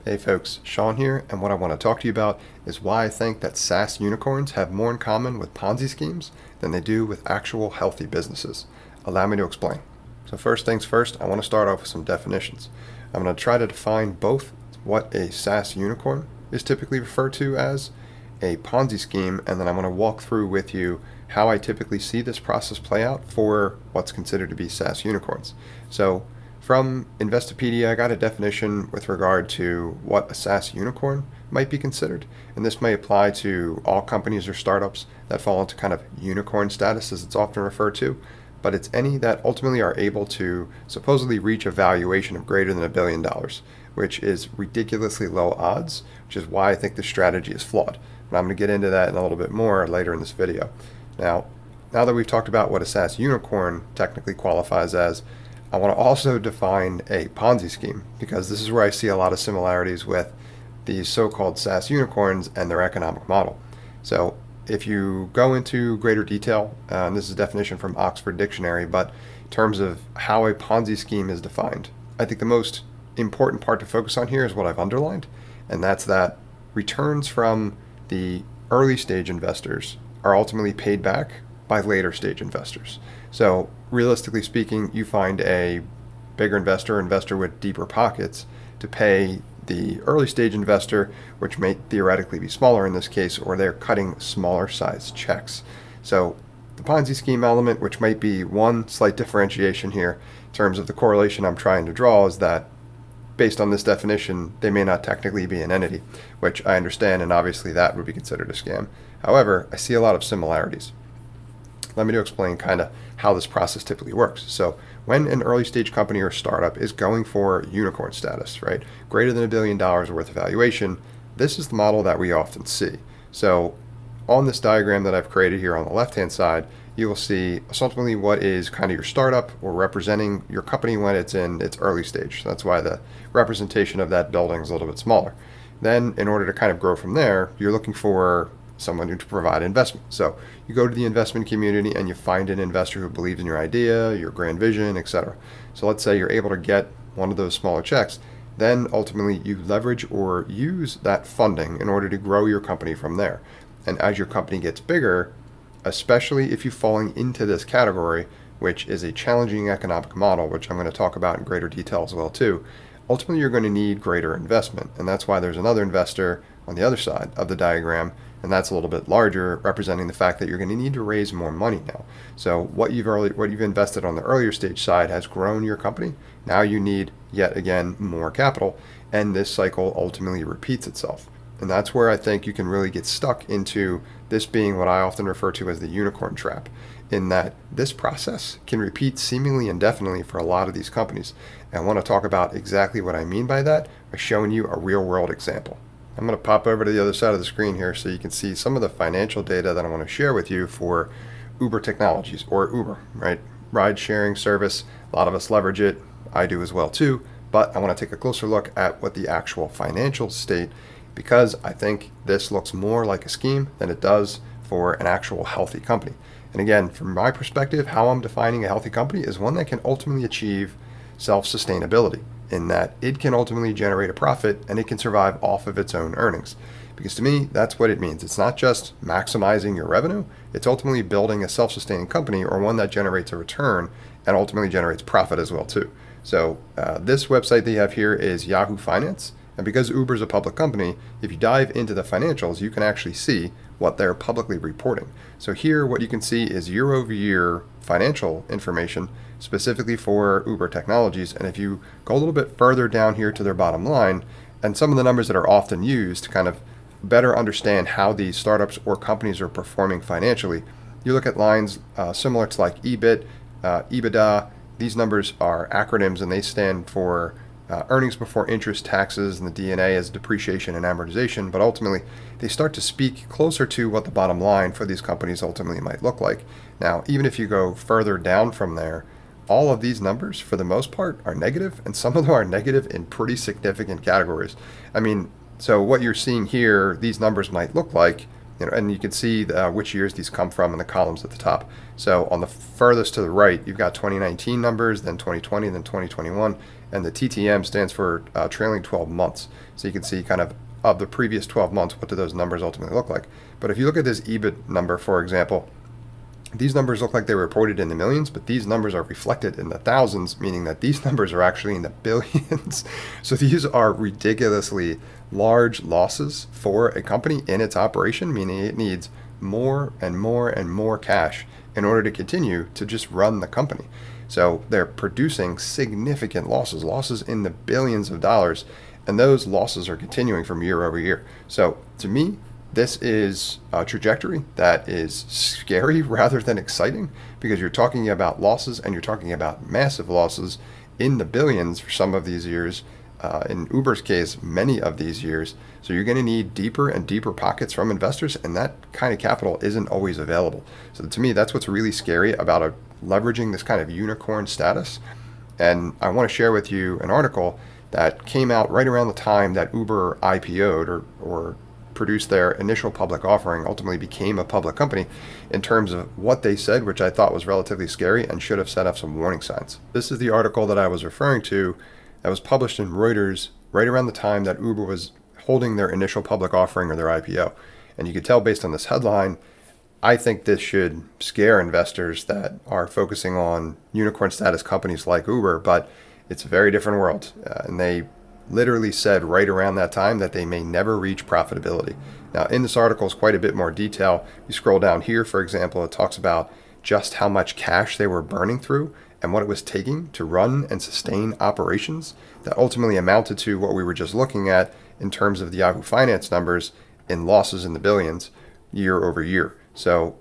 Hey folks, Sean here, and what I want to talk to you about is why I think that SaaS unicorns have more in common with Ponzi schemes than they do with actual healthy businesses. Allow me to explain. So first things first, I want to start off with some definitions. I'm going to try to define both what a SaaS unicorn is typically referred to as, a Ponzi scheme, and then I'm going to walk through with you how I typically see this process play out for what's considered to be SaaS unicorns. So from Investopedia, I got a definition with regard to what a SaaS unicorn might be considered, and this may apply to all companies or startups that fall into kind of unicorn status, as it's often referred to, but it's any that ultimately are able to supposedly reach a valuation of greater than $1 billion, which is ridiculously low odds, which is why I think this strategy is flawed. And I'm going to get into that in a little bit more later in this video. Now that we've talked about what a SaaS unicorn technically qualifies as, I want to also define a Ponzi scheme, because this is where I see a lot of similarities with these so-called SaaS unicorns and their economic model. So if you go into greater detail, and this is a definition from Oxford Dictionary, but in terms of how a Ponzi scheme is defined, I think the most important part to focus on here is what I've underlined, and that's that returns from the early stage investors are ultimately paid back by later stage investors. So realistically speaking, you find a bigger investor with deeper pockets to pay the early stage investor, which may theoretically be smaller in this case, or they're cutting smaller size checks. So the Ponzi scheme element, which might be one slight differentiation here in terms of the correlation I'm trying to draw, is that based on this definition, they may not technically be an entity, which I understand, and obviously that would be considered a scam. However, I see a lot of similarities. Let me explain kind of how this process typically works. So when an early stage company or startup is going for unicorn status, right, greater than $1 billion worth of valuation, this is the model that we often see. So on this diagram that I've created here on the left-hand side, you will see ultimately what is kind of your startup or representing your company when it's in its early stage. That's why the representation of that building is a little bit smaller. Then in order to kind of grow from there, you're looking for someone to provide investment. So you go to the investment community and you find an investor who believes in your idea, your grand vision, etc. So let's say you're able to get one of those smaller checks. Then ultimately you leverage or use that funding in order to grow your company from there. And as your company gets bigger, especially if you're falling into this category, which is a challenging economic model, which I'm going to talk about in greater detail as well too, ultimately you're going to need greater investment. And that's why there's another investor on the other side of the diagram, and that's a little bit larger, representing the fact that you're going to need to raise more money now. So what you've invested on the earlier stage side has grown your company. Now you need, yet again, more capital, and this cycle ultimately repeats itself. And that's where I think you can really get stuck into this being what I often refer to as the unicorn trap, in that this process can repeat seemingly indefinitely for a lot of these companies. And I want to talk about exactly what I mean by that by showing you a real world example. I'm going to pop over to the other side of the screen here so you can see some of the financial data that I want to share with you for Uber Technologies, or Uber, right? Ride sharing service. A lot of us leverage it. I do as well too. But I want to take a closer look at what the actual financial state, because I think this looks more like a scheme than it does for an actual healthy company. And again, from my perspective, how I'm defining a healthy company is one that can ultimately achieve self-sustainability, in that it can ultimately generate a profit and it can survive off of its own earnings. Because to me, that's what it means. It's not just maximizing your revenue, it's ultimately building a self-sustaining company, or one that generates a return and ultimately generates profit as well too. So this website they have here is Yahoo Finance. And because Uber is a public company, if you dive into the financials, you can actually see what they're publicly reporting. So here, what you can see is year-over-year financial information specifically for Uber Technologies. And if you go a little bit further down here to their bottom line, and some of the numbers that are often used to kind of better understand how these startups or companies are performing financially, you look at lines similar to like EBIT, EBITDA. These numbers are acronyms, and they stand for earnings before interest, taxes, and the D&A as depreciation and amortization, but ultimately they start to speak closer to what the bottom line for these companies ultimately might look like. Now, even if you go further down from there, all of these numbers, for the most part, are negative, and some of them are negative in pretty significant categories. I mean, so what you're seeing here, these numbers might look like And you can see which years these come from in the columns at the top. So on the furthest to the right, you've got 2019 numbers, then 2020, then 2021, and the TTM stands for trailing 12 months. So you can see kind of the previous 12 months, what do those numbers ultimately look like? But if you look at this EBIT number, for example, these numbers look like they were reported in the millions, but these numbers are reflected in the thousands, meaning that these numbers are actually in the billions. So these are ridiculously large losses for a company in its operation, meaning it needs more and more and more cash in order to continue to just run the company. So they're producing significant losses in the billions of dollars, and those losses are continuing from year over year. So to me, this is a trajectory that is scary rather than exciting, because you're talking about losses, and you're talking about massive losses in the billions for some of these years. In Uber's case, many of these years. So you're going to need deeper and deeper pockets from investors, and that kind of capital isn't always available. So to me, that's what's really scary about leveraging this kind of unicorn status. And I want to share with you an article that came out right around the time that Uber IPO'd or produced their initial public offering, ultimately became a public company, in terms of what they said, which I thought was relatively scary and should have set up some warning signs. This is the article that I was referring to that was published in Reuters right around the time that Uber was holding their initial public offering or their IPO. And you could tell based on this headline, I think this should scare investors that are focusing on unicorn status companies like Uber, but it's a very different world. And they literally said right around that time that they may never reach profitability. Now, in this article is quite a bit more detail. You scroll down here, for example, it talks about just how much cash they were burning through and what it was taking to run and sustain operations that ultimately amounted to what we were just looking at in terms of the Yahoo Finance numbers in losses in the billions year over year. So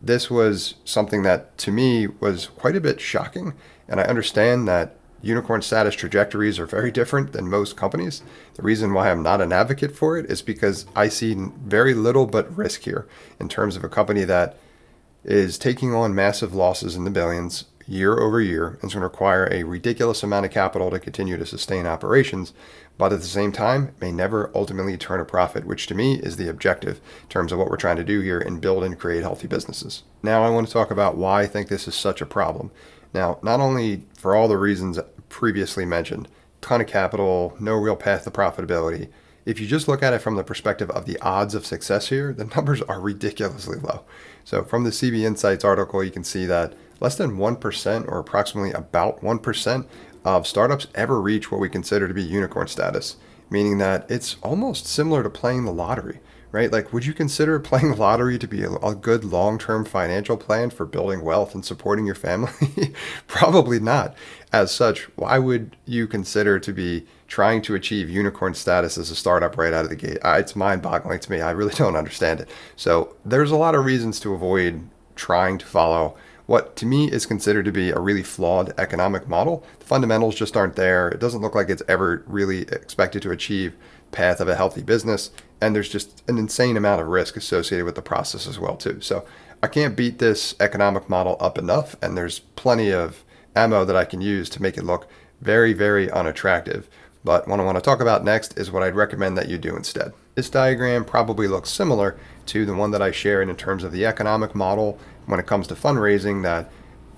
this was something that to me was quite a bit shocking. And I understand that unicorn status trajectories are very different than most companies. The reason why I'm not an advocate for it is because I see very little but risk here in terms of a company that is taking on massive losses in the billions year over year and is going to require a ridiculous amount of capital to continue to sustain operations, but at the same time may never ultimately turn a profit, which to me is the objective in terms of what we're trying to do here and build and create healthy businesses. Now I want to talk about why I think this is such a problem. Now, not only for all the reasons previously mentioned, ton of capital, no real path to profitability. If you just look at it from the perspective of the odds of success here, the numbers are ridiculously low. So from the CB Insights article, you can see that less than 1%, or approximately about 1%, of startups ever reach what we consider to be unicorn status, meaning that it's almost similar to playing the lottery, right? Like, would you consider playing the lottery to be a good long-term financial plan for building wealth and supporting your family? Probably not. As such, why would you consider to be trying to achieve unicorn status as a startup right out of the gate? It's mind-boggling to me. I really don't understand it. So there's a lot of reasons to avoid trying to follow what to me is considered to be a really flawed economic model. The fundamentals just aren't there. It doesn't look like it's ever really expected to achieve path of a healthy business. And there's just an insane amount of risk associated with the process as well, too. So I can't beat this economic model up enough. And there's plenty of ammo that I can use to make it look very, very unattractive. But what I want to talk about next is what I'd recommend that you do instead. This diagram probably looks similar to the one that I shared in terms of the economic model when it comes to fundraising, that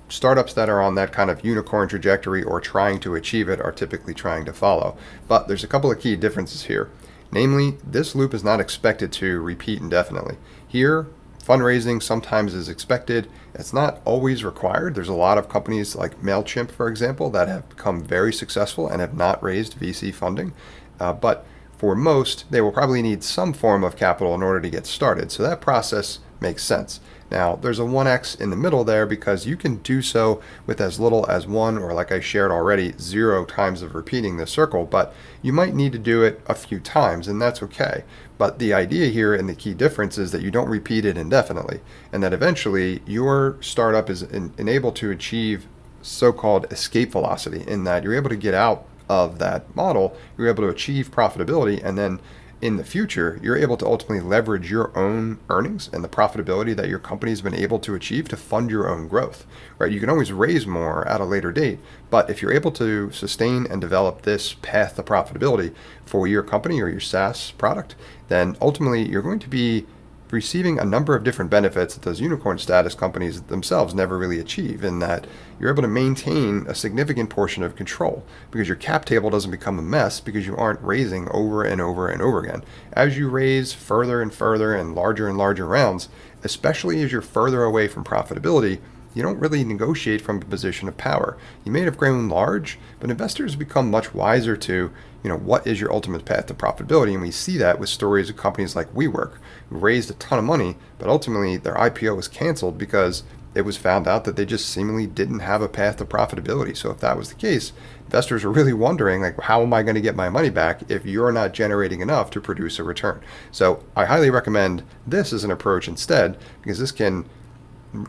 startups that are on that kind of unicorn trajectory or trying to achieve it are typically trying to follow. But there's a couple of key differences here. Namely, this loop is not expected to repeat indefinitely. Here, fundraising sometimes is expected. It's not always required. There's a lot of companies like MailChimp, for example, that have become very successful and have not raised VC funding. But for most, they will probably need some form of capital in order to get started. So that process makes sense. Now, there's a 1x in the middle there because you can do so with as little as 1, or like I shared already, 0 times of repeating the circle, but you might need to do it a few times, and that's okay. But the idea here and the key difference is that you don't repeat it indefinitely, and that eventually your startup is enabled to achieve so-called escape velocity, in that you're able to get out of that model, you're able to achieve profitability, and then in the future, you're able to ultimately leverage your own earnings and the profitability that your company's been able to achieve to fund your own growth, right? You can always raise more at a later date, but if you're able to sustain and develop this path to profitability for your company or your SaaS product, then ultimately you're going to be receiving a number of different benefits that those unicorn status companies themselves never really achieve, in that you're able to maintain a significant portion of control because your cap table doesn't become a mess because you aren't raising over and over and over again. As you raise further and further and larger rounds, especially as you're further away from profitability, you don't really negotiate from a position of power. You may have grown large, but investors become much wiser to, what is your ultimate path to profitability? And we see that with stories of companies like WeWork, who raised a ton of money, but ultimately their IPO was canceled because it was found out that they just seemingly didn't have a path to profitability. So if that was the case, investors are really wondering, like, how am I going to get my money back if you're not generating enough to produce a return? So I highly recommend this as an approach instead, because this can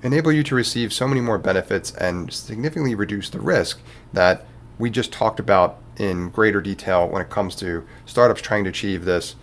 enable you to receive so many more benefits and significantly reduce the risk that we just talked about in greater detail when it comes to startups trying to achieve this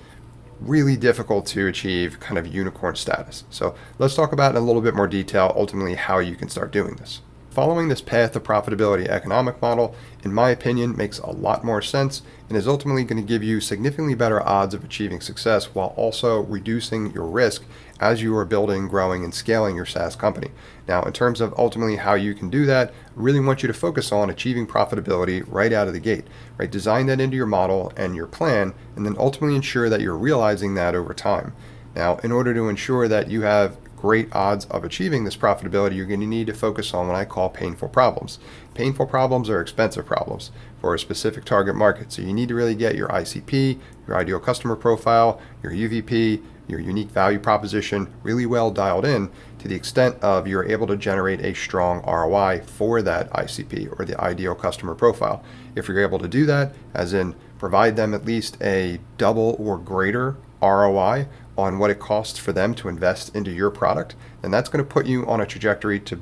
really difficult to achieve kind of unicorn status. So let's talk about in a little bit more detail ultimately how you can start doing this. Following this path to profitability economic model, in my opinion, makes a lot more sense and is ultimately going to give you significantly better odds of achieving success while also reducing your risk as you are building, growing, and scaling your SaaS company. Now, in terms of ultimately how you can do that, I really want you to focus on achieving profitability right out of the gate, right? Design that into your model and your plan, and then ultimately ensure that you're realizing that over time. Now, in order to ensure that you have great odds of achieving this profitability, you're going to need to focus on what I call painful problems. Painful problems are expensive problems for a specific target market. So you need to really get your ICP, your ideal customer profile, your UVP, your unique value proposition really well dialed in to the extent of you're able to generate a strong ROI for that ICP or the ideal customer profile. If you're able to do that, as in provide them at least a double or greater ROI on what it costs for them to invest into your product, then that's going to put you on a trajectory to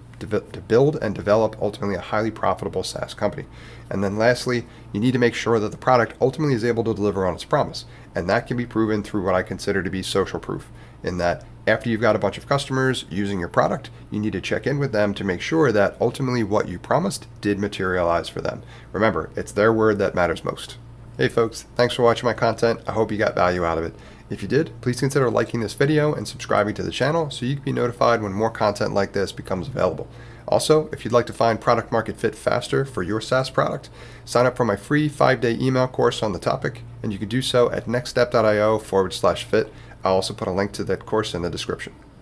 build and develop ultimately a highly profitable SaaS company. And then lastly, you need to make sure that the product ultimately is able to deliver on its promise. And that can be proven through what I consider to be social proof, in that after you've got a bunch of customers using your product, you need to check in with them to make sure that ultimately what you promised did materialize for them. Remember, it's their word that matters most. Hey folks, thanks for watching my content. I hope you got value out of it. If you did, please consider liking this video and subscribing to the channel so you can be notified when more content like this becomes available. Also, if you'd like to find product market fit faster for your SaaS product, sign up for my free 5-day email course on the topic, and you can do so at nextstep.io/fit. I'll also put a link to that course in the description.